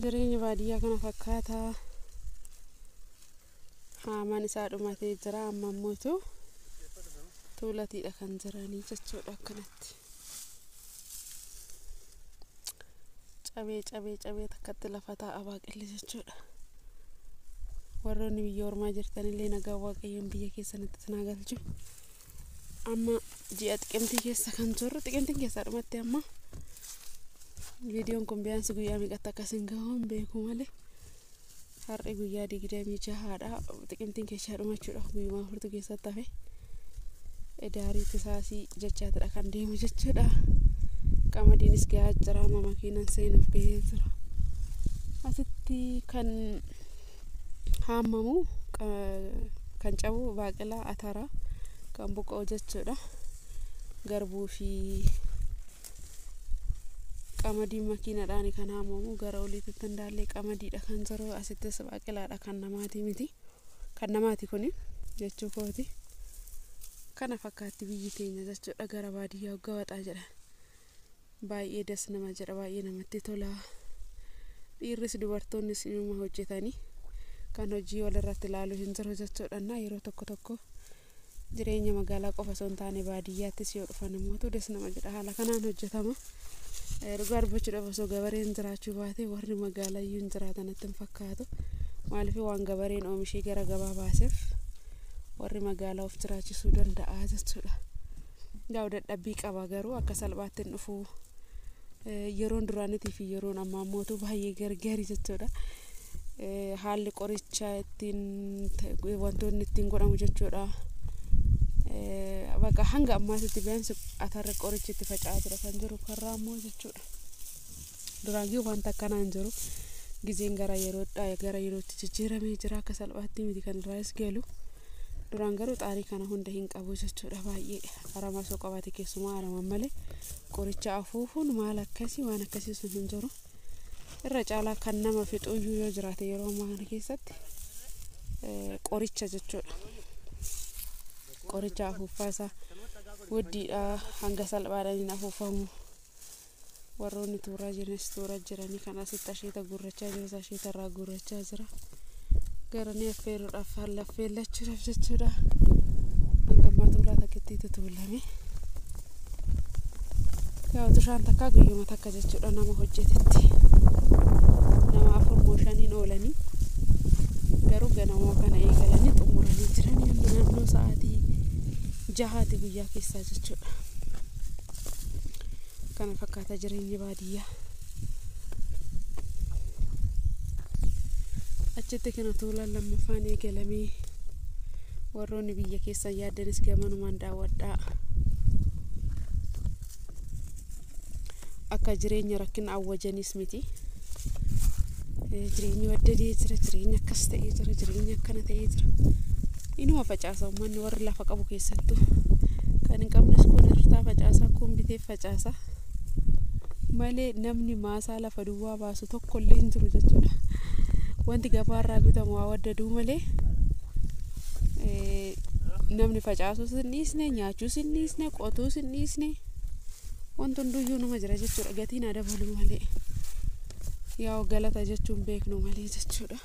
Jireenya baadiyyaa kana fakkaata. Haamaan isaa dhumatee jira amma immoo tuulatiidha kan jiranii jechuudha akkanatti. Cabee takkatti lafa taa'aa baaqelli jechuudha. Warroonni biyya ormaa jirtanillee nagaa waaqayyoon biyya keessanitti isin galchu. Amma ji'a xiqimtii keessa kan jirru xiqimtiin keessaa dhumatti amma viidiyoon kun biyaansi guyyaa meeqatti akkasiin gahuun beeku malee har'i guyyaa 26dha. Xiqimtiin keessaa dhumachuudhaaf guyyuma 4 keessatti hafe edaarii tisaasii jechaatidha kan deemu jechuudha. Qamadiinis gahaa jira, makiinaan seenuuf gahee jira. Asitti kan haamamu kan cabu baaqelaa ataraa kan buqqa'u jechuudha. Garbuu fi qamadiin makiinadhaan kan haamamu gara oliitti indaallee qamadiidha kan jiru. Asittis baaqelaadha kan namaati miti. Kan namaati kuni jechuu kooti. Kana fakkaatti biyyi teenya jechuudha. Gara baadiyyaa waggaa waxaa jedha. Baay'ee das nama jedha, baay'ee namatti tola. Dhiirris dubartoonnis inuma hojjetanii kan hojii walirratti ilaaluu hin jiru jechuudha. Yeroo tokko jireenya magaalaa qofa osoo hin taane baadiyyaattis yoo dhufan immoo das nama jedha. Haala kanaan hojjetama. Dhugaa dubbachuudhaaf osoo gabareen jiraachuu baate warri magaalaa iyyuu hin jiraatan natti hin fakkaatu. Maaliif waan gabareen oomishee gara gabaa baaseef warri magaalaa of jiraachisuu danda'a jechuudha. Yaa dadhabbii qaba garuu akka salphaatti hin dhufu. Yeroon duraanitii fi yeroon ammaa mootu baay'ee gargaari jechuudha. Haalli qorichaa ittiin wantoonni ittiin godhamu jechuudha. Bakka hanga ammaatitti biyaansi atarra qorichi itti faca'aa jira kan jiru karraa immoo jechuudha. Duraayyuu wanta akkanaa hin jiru. Gizeen gara yerootti jijjiiramee jira akka salphaatti miti kan irraas galu. Duraan garuu xaarii kana hunda hin qabu jechuudha. Baay'ee arama soo qabaate keessumaa arama malee qoricha afuufuun maal akkasii waan akkasii sun hin jiru. Irra caalaa kan nama fixuyyuu yoo jiraate yeroo ammaa kana keessatti qoricha jechuudha. Qoricha afuuffaasaa wuddiidha hanga salphaadhaan afuufamu. Warroonni tuuraa jiranii kan asitti asheeta gurrachaa jira, asheeta irraa gurrachaa jira. Garanii affeeruudhaaf affeellachuudhaaf jechuudha. Hangammaa tuulaa takkittiitu tuulame. Yaa tushaan takka guyyuma takka jechuudha nama hojjetetti. Nama 4-5 oolanii garuu ganamoo kana eegalanii xumuranii jiranii naannoo sa'aatii 6 guyyaa keessaa jechuudha. Kana fakkaata jireenya baadiyyaa. Achitti kana tuulaan lammaffaan eegalamee warroonni biyya keessa yaadanis gamanumaan daawwadhaa. Akka jireenya rakkina awwajanis miti. Jireenyi waddadee jira, jireenya akkas ta'ee jira, jireenya akkana ta'ee jira. Inuma facaasa uummanni warri lafa qabu keessattuu kan hin qabnes kun irraa facaasaa kun bitee facaasa malee namni maasaa lafa duwwaa baasu tokkollee hin jiru jechuudha. Wanti gabaarraa bitamu waa waddaduu malee namni facaasus hin dhiisne, nyaachuus hin dhiisne, qotuus hin dhiisne wanti hunduyyuu nama jira jechuudha. Gatiin dabaluu malee yaa galata jechuun beeknu malee jechuudha.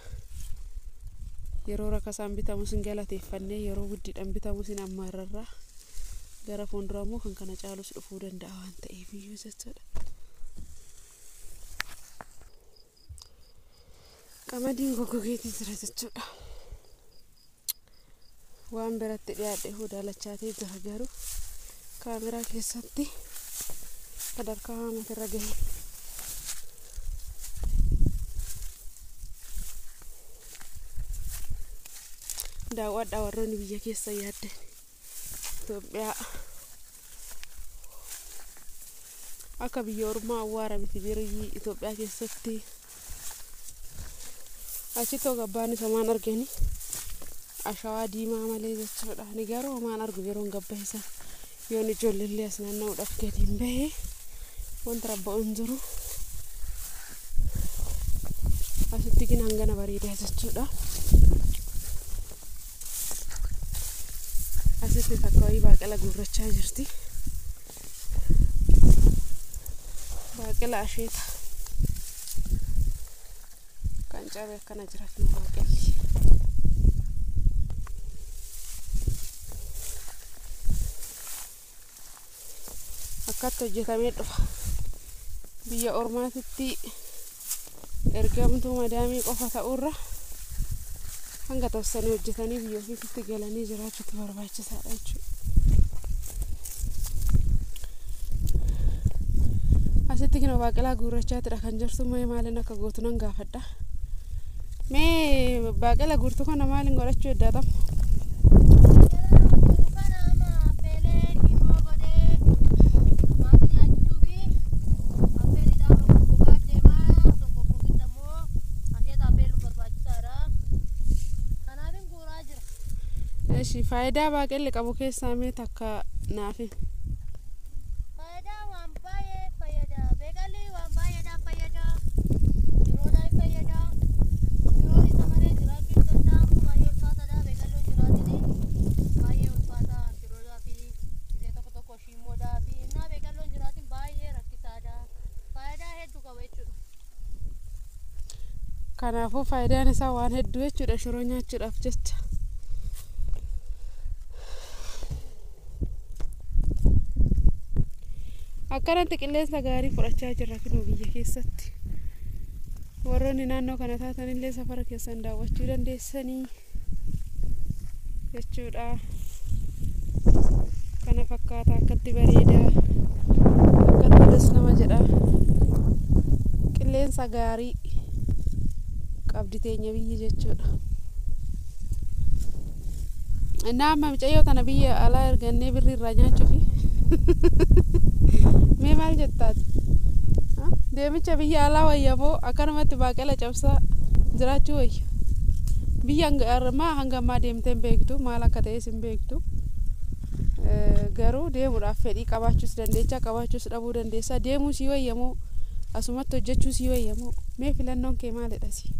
Yeroo rakkasaan bitamus hin galateeffannee yeroo guddiidhaan bitamus hin ammaarrarraa gara fuulduraa immoo kan kana caalus dhufuu danda'a waan ta'eef iyyuu jechuudha. Qamadiin goggogeetii jira jechuudha. Waan biratti dhiyaadhee daalachaatee jira garuu kaameraa keessatti sadarkaa hamatirra gahe. Daawwadhaa warroonni biyya keessa yaaddan Itoophiyaa akka biyya ormaa awwaara miti birii Itoophiyaa keessatti achitoo gabbaan isamaan argani ashawaa diimaa malee jechuudha. Ni garuu homaan argu yeroon gabba'isan yoon ijoollee as naanna'uudhaaf gadi hin bahe wanta rabba'u hin jiru. Asitti gina hangana bareedaa jechuudha. Asitti takka wayii baaqela gurrachaa jirti. Baaqela asheeta. cabe akkana jira kun baaqelli akkatti hojjetamee dhufa biyya ormaatitti ergamtuu madaamii qofa ta'urra hanga tawsanii hojjetanii biyya ofiitti galanii jiraachuutu barbaachisaadha jechuudha. Asitti kino baaqelaa guurrachaatidha kan jirtu mee maalin akka gootu nan gaafadha. Mee baaqela guurtu kana maalin godhachuu eddaatamu? Eshi faayidaa baaqelli qabu keessaa mee takka naafi? Kanaafuu faayidaan isaa waan hedduu jechuudha shiroo nyaachuudhaaf jecha. Akkanatti qilleensa gaarii fudhachaa jirra kunoo biyya keessatti. Warroonni naannoo kana taatan illee safara keessan daawwachuu dandeessanii jechuudha. Kana fakkaata akkatti bareeda akkatti des nama jedha. Qilleensa gaarii qabdi teenya biyyi jechuudha. Nama mucayyoo tana biyya alaa ergannee birrii irraa nyaachuufi mee maal jettaati? Deemicha biyya alaa wayyamoo akkanumatti baaqela cabsaa jiraachuu wayya. Biyya hanga ammaa deemtee hin beektu maal akka ta'es hin beektu. Garuu deemuudhaaf fedhii qabaachuus dandeecha qabaachuus dhabuu dandeessa. Deemuu sii wayyamoo asumatti hojjechuu sii wayyamoo mee filannoon kee maalidha si?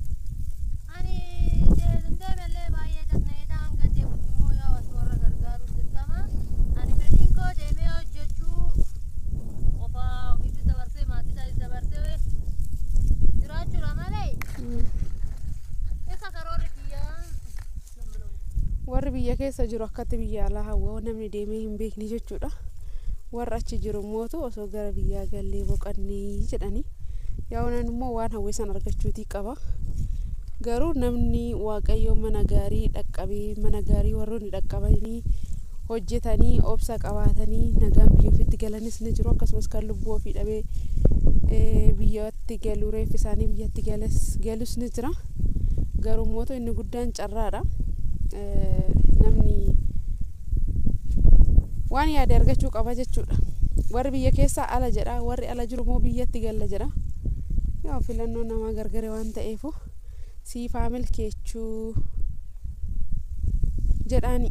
Warri biyya keessa jiru akkatti biyya alaa hawwaa namni deemee hin beekne jechuudha. Warra achi jiru mootu osoo gara biyyaa gallee boqannee jedhanii yaa'unan immoo waan hawwisan argachuutii qaba. Garuu namni waaqayyo mana gaarii dhaqqabee mana gaarii warroonni dhaqqabanii hojjetanii obsa qabaatanii nagaan biyya ofiitti galanis ni jiru. Akkasumas kan lubbuu ofii dhabee biyyatti galuu reeffi isaanii biyyatti galus ni jira. Garuu mootu inni guddaan carraadha. Namni waan yaade argachuu qaba jechuudha. Warri biyya keessa ala jedha warri ala jiru moo biyyatti galla jedha. Yaa filannoo nama gargare waan ta'eefu si faamil keechuu jedhaani.